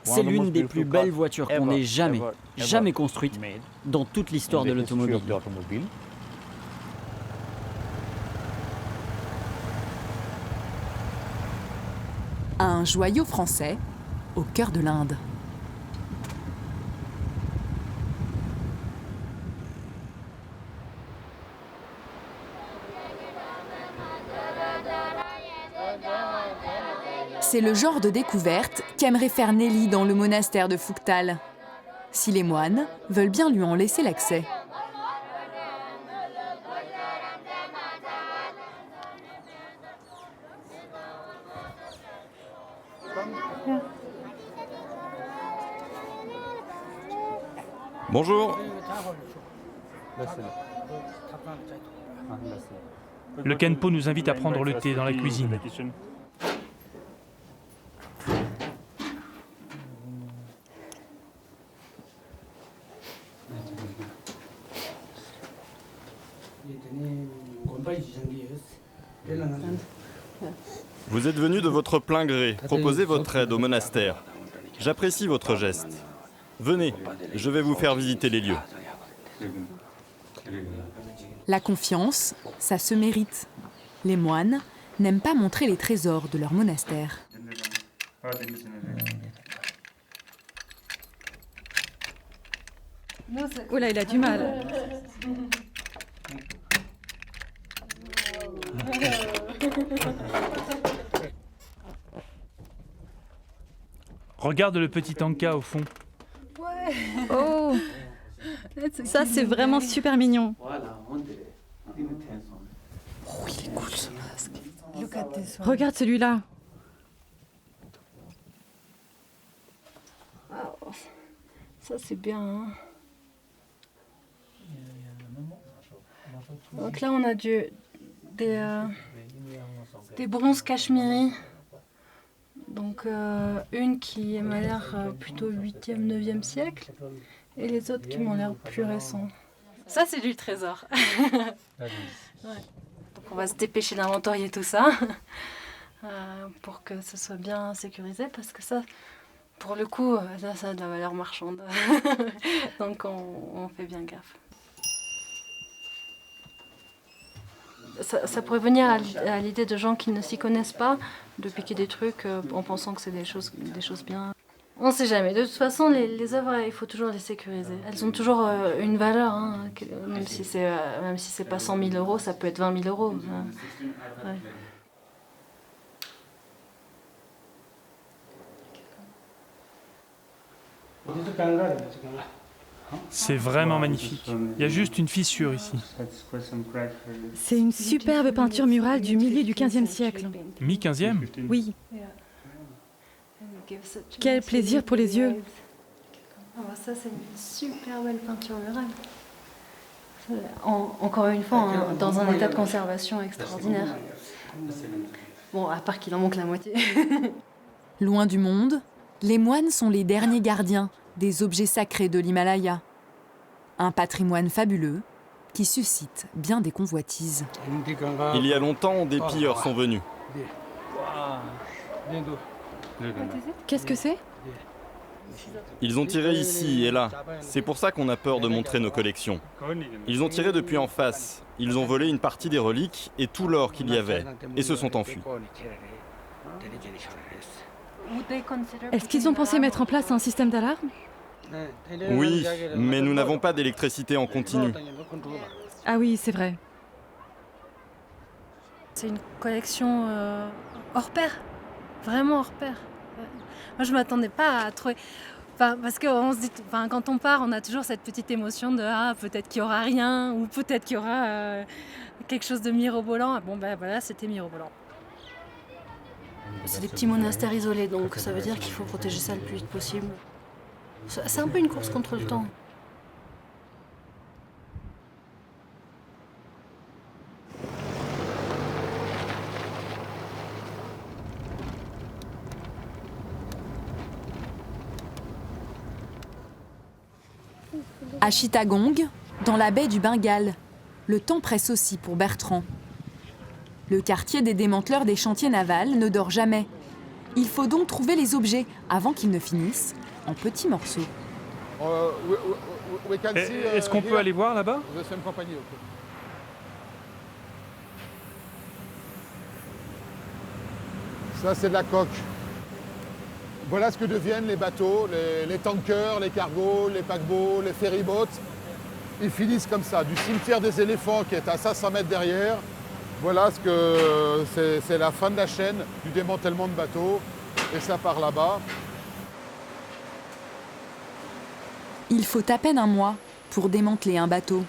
C'est l'une des plus belles voitures qu'on ait jamais construite dans toute l'histoire de l'automobile. Un joyau français au cœur de l'Inde. C'est le genre de découverte qu'aimerait faire Nelly dans le monastère de Phuktal, si les moines veulent bien lui en laisser l'accès. Bonjour. Le Khenpo nous invite à prendre le thé dans la cuisine. Vous êtes venu de votre plein gré, proposer votre aide au monastère. J'apprécie votre geste. Venez, je vais vous faire visiter les lieux. La confiance, ça se mérite. Les moines n'aiment pas montrer les trésors de leur monastère. Oh là, il a du mal. Regarde le petit tanka au fond. Oh, ça c'est vraiment super mignon. Oh, il est cool ce masque. Regarde celui-là. Oh, ça c'est bien. Hein. Donc là on a des bronzes cachemiri. Donc une qui m'a l'air plutôt 8e, 9e siècle et les autres qui m'ont l'air plus récents. Ça c'est du trésor. Ouais. Donc on va se dépêcher d'inventorier tout ça pour que ce soit bien sécurisé parce que ça, pour le coup, ça a de la valeur marchande. Donc on fait bien gaffe. Ça pourrait venir à l'idée de gens qui ne s'y connaissent pas, de piquer des trucs en pensant que c'est des choses bien. On ne sait jamais. De toute façon, les œuvres, il faut toujours les sécuriser. Elles ont toujours une valeur, hein, même si c'est pas 100 000 euros, ça peut être 20 000 euros. Ouais. C'est vraiment magnifique. Il y a juste une fissure ici. C'est une superbe peinture murale du milieu du XVe siècle. Mi-15e ? Oui. Quel plaisir pour les yeux. Oh, ça, c'est une super belle peinture murale. Encore une fois, hein, dans un état de conservation extraordinaire. Bon, à part qu'il en manque la moitié. Loin du monde, les moines sont les derniers gardiens des objets sacrés de l'Himalaya. Un patrimoine fabuleux qui suscite bien des convoitises. Il y a longtemps, des pilleurs sont venus. Qu'est-ce que c'est ? Ils ont tiré ici et là. C'est pour ça qu'on a peur de montrer nos collections. Ils ont tiré depuis en face. Ils ont volé une partie des reliques et tout l'or qu'il y avait, et se sont enfuis. Est-ce qu'ils ont pensé mettre en place un système d'alarme ? Oui, mais nous n'avons pas d'électricité en continu. Ah oui, c'est vrai. C'est une collection hors pair, vraiment hors pair. Moi, je ne m'attendais pas à trouver... Enfin, parce que on se dit, enfin, quand on part, on a toujours cette petite émotion de « Ah, peut-être qu'il n'y aura rien » ou « Peut-être qu'il y aura quelque chose de mirobolant ». Bon, ben voilà, c'était mirobolant. C'est des petits monastères isolés, donc ça veut dire qu'il faut protéger ça le plus vite possible. C'est un peu une course contre le temps. À Chittagong, dans la baie du Bengale, le temps presse aussi pour Bertrand. Le quartier des démanteleurs des chantiers navals ne dort jamais. Il faut donc trouver les objets avant qu'ils ne finissent en petits morceaux. Est-ce qu'on peut aller voir là-bas? Ça, c'est de la coque. Voilà ce que deviennent les bateaux, les tankers, les cargos, les paquebots, les ferryboats. Ils finissent comme ça, du cimetière des éléphants qui est à 500 mètres derrière. Voilà ce que c'est la fin de la chaîne du démantèlement de bateaux. Et ça part là-bas. Il faut à peine un mois pour démanteler un bateau.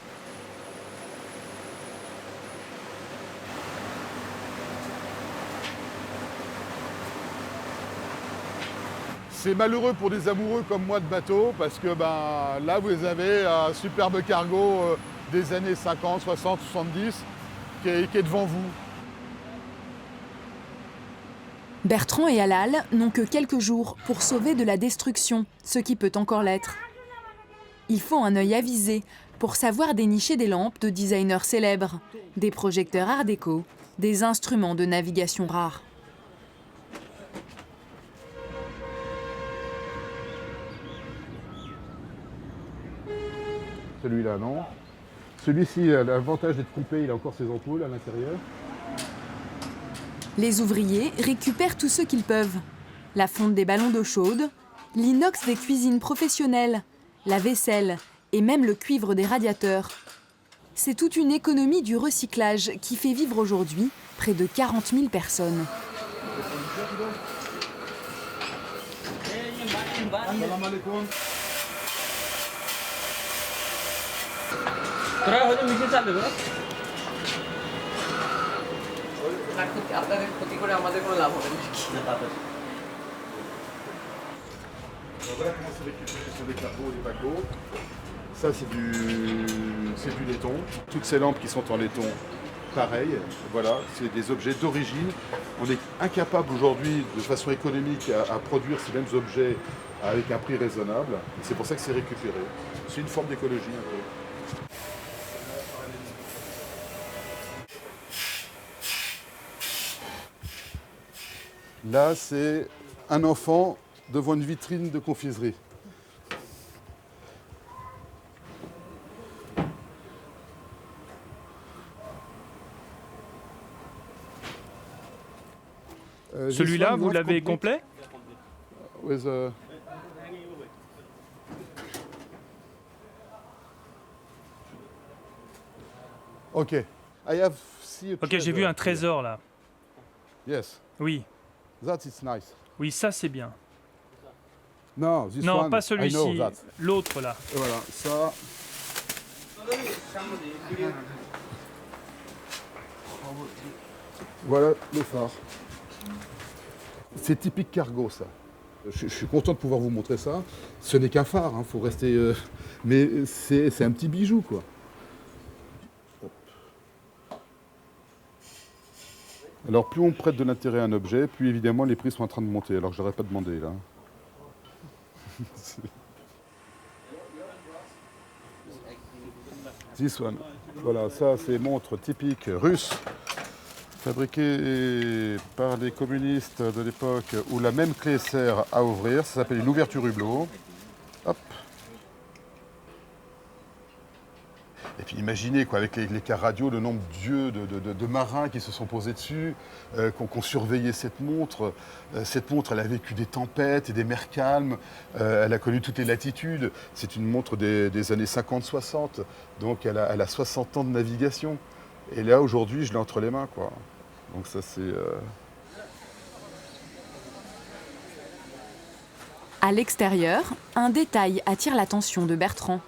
C'est malheureux pour des amoureux comme moi de bateau parce que là vous avez un superbe cargo des années 50, 60, 70 qui est devant vous. Bertrand et Halal n'ont que quelques jours pour sauver de la destruction, ce qui peut encore l'être. Il faut un œil avisé pour savoir dénicher des lampes de designers célèbres, des projecteurs art déco, des instruments de navigation rares. Celui-là, non. Celui-ci a l'avantage d'être coupé, il a encore ses ampoules à l'intérieur. Les ouvriers récupèrent tout ce qu'ils peuvent. La fonte des ballons d'eau chaude, l'inox des cuisines professionnelles, la vaisselle et même le cuivre des radiateurs. C'est toute une économie du recyclage qui fait vivre aujourd'hui près de 40 000 personnes. Voilà comment c'est récupéré sur des cargos et des paquebots. Ça c'est du laiton. Toutes ces lampes qui sont en laiton, pareil. Voilà, c'est des objets d'origine. On est incapable aujourd'hui de façon économique à produire ces mêmes objets avec un prix raisonnable. C'est pour ça que c'est récupéré. C'est une forme d'écologie un peu. Là, c'est un enfant devant une vitrine de confiserie. Celui-là, vous l'avez complet? Ok. Ok, j'ai vu un trésor là. Yes. Oui. That is nice. Oui, ça c'est bien. Non, non, pas celui-ci. L'autre là. Et voilà, ça. Voilà le phare. C'est typique cargo, ça. Je suis content de pouvoir vous montrer ça. Ce n'est qu'un phare, hein, faut rester. Mais c'est un petit bijou, quoi. Alors, plus on prête de l'intérêt à un objet, plus évidemment les prix sont en train de monter. Alors que je n'aurais pas demandé là. This one. Voilà, ça c'est montre typique russe, fabriquée par les communistes de l'époque où la même clé sert à ouvrir. Ça s'appelle une ouverture hublot. Hop. Et puis imaginez, quoi, avec les cas radio, le nombre d'yeux de marins qui se sont posés dessus, qu'on surveillait cette montre. Cette montre, elle a vécu des tempêtes et des mers calmes. Elle a connu toutes les latitudes. C'est une montre des années 50-60. Donc elle a 60 ans de navigation. Et là, aujourd'hui, je l'ai entre les mains, quoi. Donc ça, c'est... À l'extérieur, un détail attire l'attention de Bertrand.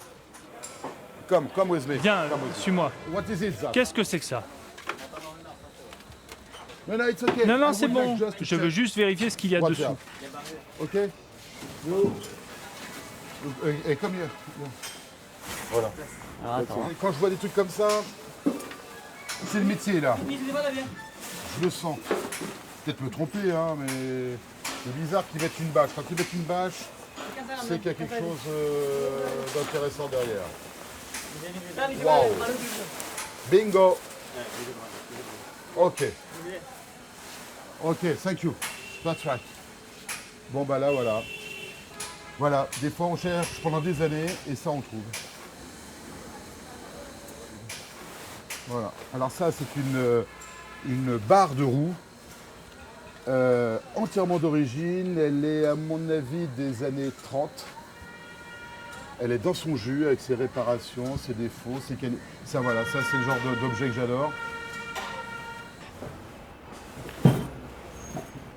Come with me. Viens, suis-moi. What is it, that? Qu'est-ce que c'est que ça? No, it's okay. Non, I c'est would bon. like just to Je veux check juste vérifier ce qu'il y a what's dessous. there. Ok. Et comme here. Voilà. Quand je vois des trucs comme ça, c'est le métier, là. Je le sens. Peut-être me tromper, hein, mais c'est bizarre qu'ils mettent une bâche. Quand ils mettent une bâche, c'est qu'il y a quelque chose d'intéressant derrière. Wow. Bingo. Ok. Ok, thank you. That's right. Bon, bah là, voilà. Voilà, des fois on cherche pendant des années et ça on trouve. Voilà. Alors ça, c'est une barre de roue entièrement d'origine. Elle est, à mon avis, des années 30. Elle est dans son jus avec ses réparations, ses défauts. Ça, voilà, ça c'est le genre d'objet que j'adore.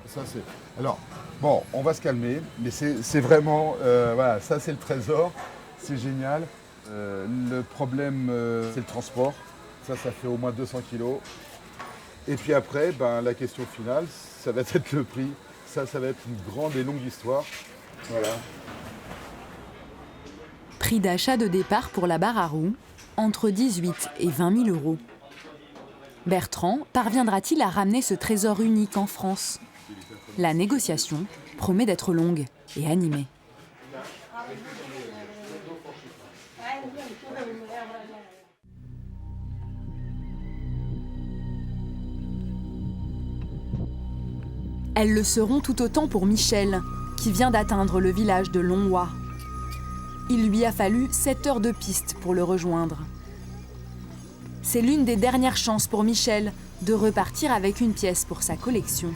Ça c'est. Alors, bon, on va se calmer, mais c'est vraiment, voilà, ça c'est le trésor, c'est génial. Le problème, c'est le transport. Ça fait au moins 200 kilos. Et puis après, ben, la question finale, ça va être le prix. Ça va être une grande et longue histoire. Voilà. Prix d'achat de départ pour la barre à roues, entre 18 et 20 000 euros. Bertrand parviendra-t-il à ramener ce trésor unique en France? La négociation promet d'être longue et animée. Elles le seront tout autant pour Michel, qui vient d'atteindre le village de Lonhois. Il lui a fallu 7 heures de piste pour le rejoindre. C'est l'une des dernières chances pour Michel de repartir avec une pièce pour sa collection.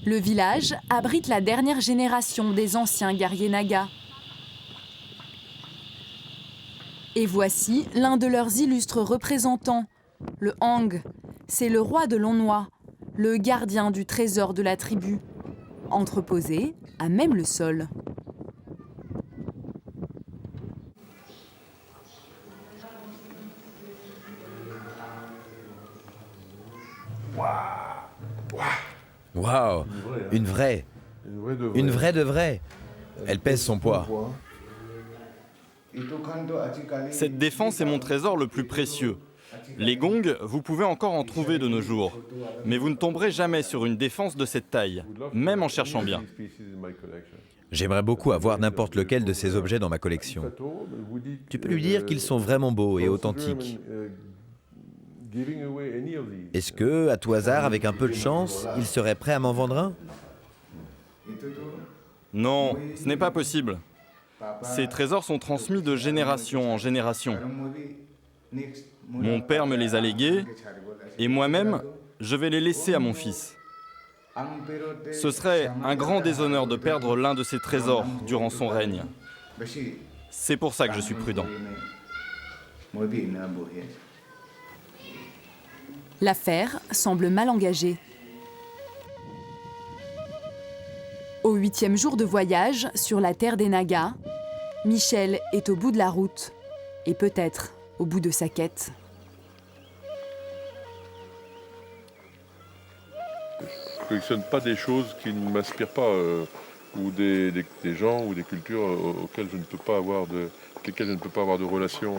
Le village abrite la dernière génération des anciens guerriers Naga. Et voici l'un de leurs illustres représentants, le Hang. C'est le roi de Lonhois, le gardien du trésor de la tribu, entreposé à même le sol. Waouh, une vraie. Une vraie de vraie. Elle pèse son poids. Cette défense est mon trésor le plus précieux. Les gongs, vous pouvez encore en trouver de nos jours, mais vous ne tomberez jamais sur une défense de cette taille, même en cherchant bien. J'aimerais beaucoup avoir n'importe lequel de ces objets dans ma collection. Tu peux lui dire qu'ils sont vraiment beaux et authentiques. Est-ce que, à tout hasard, avec un peu de chance, il serait prêt à m'en vendre un? Non, ce n'est pas possible. Ces trésors sont transmis de génération en génération. Mon père me les a légués, et moi-même, je vais les laisser à mon fils. Ce serait un grand déshonneur de perdre l'un de ces trésors durant son règne. C'est pour ça que je suis prudent. L'affaire semble mal engagée. Au 8e jour de voyage sur la terre des Nagas, Michel est au bout de la route et peut-être au bout de sa quête. Je ne collectionne pas des choses qui ne m'inspirent pas, ou des gens ou des cultures auxquelles je ne peux pas avoir de relation.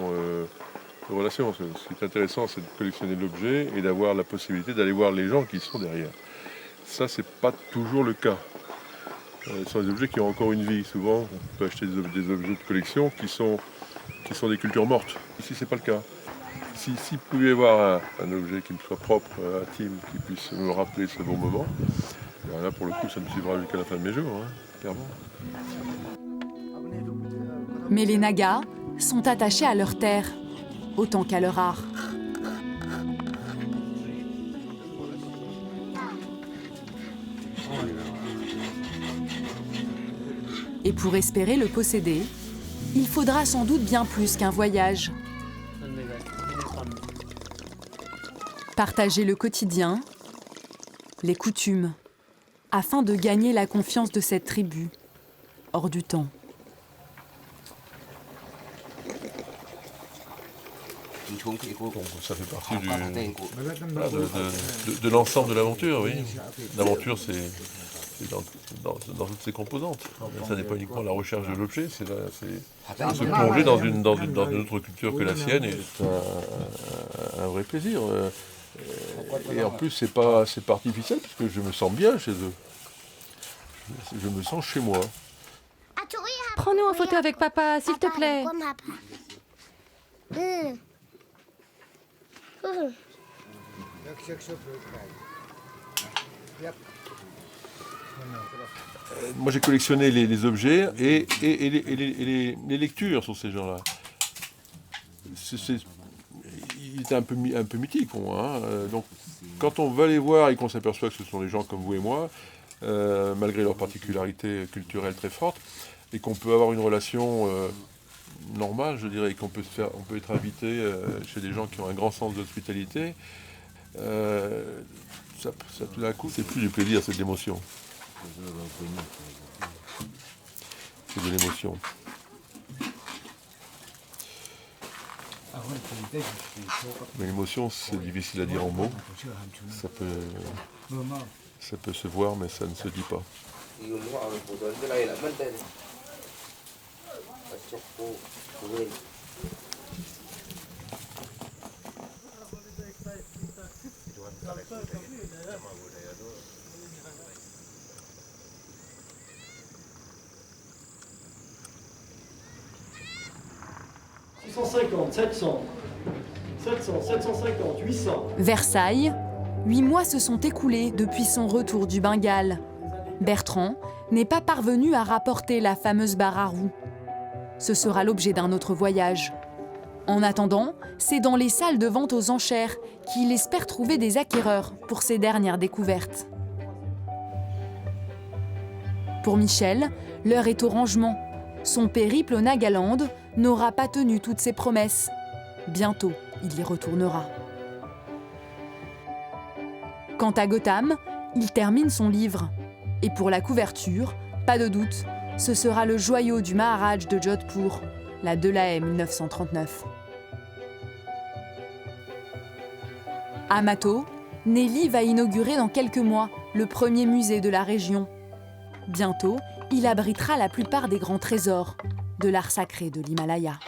Ce qui est intéressant, c'est de collectionner l'objet et d'avoir la possibilité d'aller voir les gens qui sont derrière. Ça, c'est pas toujours le cas. Ce sont des objets qui ont encore une vie. Souvent, on peut acheter des objets de collection qui sont des cultures mortes. Ici, c'est pas le cas. S'il pouvait y avoir un objet qui me soit propre, intime, qui puisse me rappeler ce bon moment, là pour le coup ça me suivra jusqu'à la fin de mes jours, hein, clairement. Mais les Nagas sont attachés à leur terre, autant qu'à leur art. Et pour espérer le posséder, il faudra sans doute bien plus qu'un voyage. Partager le quotidien, les coutumes, afin de gagner la confiance de cette tribu, hors du temps. Ça fait partie de l'ensemble de l'aventure, oui. L'aventure, c'est dans toutes ses composantes. Ça n'est pas uniquement la recherche de l'objet, c'est se plonger dans une autre culture que la sienne, et c'est un vrai plaisir. Et en plus, c'est pas artificiel, parce que je me sens bien chez eux. Je me sens chez moi. Prends-nous en photo avec papa, s'il te plaît. Moi, j'ai collectionné les objets et les lectures sur ces gens-là. Il était un peu mythique pour moi. Hein. Donc, quand on va les voir et qu'on s'aperçoit que ce sont des gens comme vous et moi, malgré leurs particularités culturelles très fortes, et qu'on peut avoir une relation normale, je dirais, et qu'on peut être invité chez des gens qui ont un grand sens de l'hospitalité, ça tout d'un coup, c'est plus du plaisir, c'est de l'émotion. C'est de l'émotion. Mais l'émotion, c'est difficile à dire en mots. Ça peut se voir, mais ça ne se dit pas. 650, 700, 750, 800. Versailles, 8 mois se sont écoulés depuis son retour du Bengale. Bertrand n'est pas parvenu à rapporter la fameuse barre à roues. Ce sera l'objet d'un autre voyage. En attendant, c'est dans les salles de vente aux enchères qu'il espère trouver des acquéreurs pour ses dernières découvertes. Pour Michel, l'heure est au rangement. Son périple au Nagaland n'aura pas tenu toutes ses promesses. Bientôt, il y retournera. Quant à Gautam, il termine son livre. Et pour la couverture, pas de doute, ce sera le joyau du Maharaj de Jodhpur, la Delahaye 1939. À Mato, Nelly va inaugurer dans quelques mois le premier musée de la région. Bientôt, il abritera la plupart des grands trésors de l'art sacré de l'Himalaya.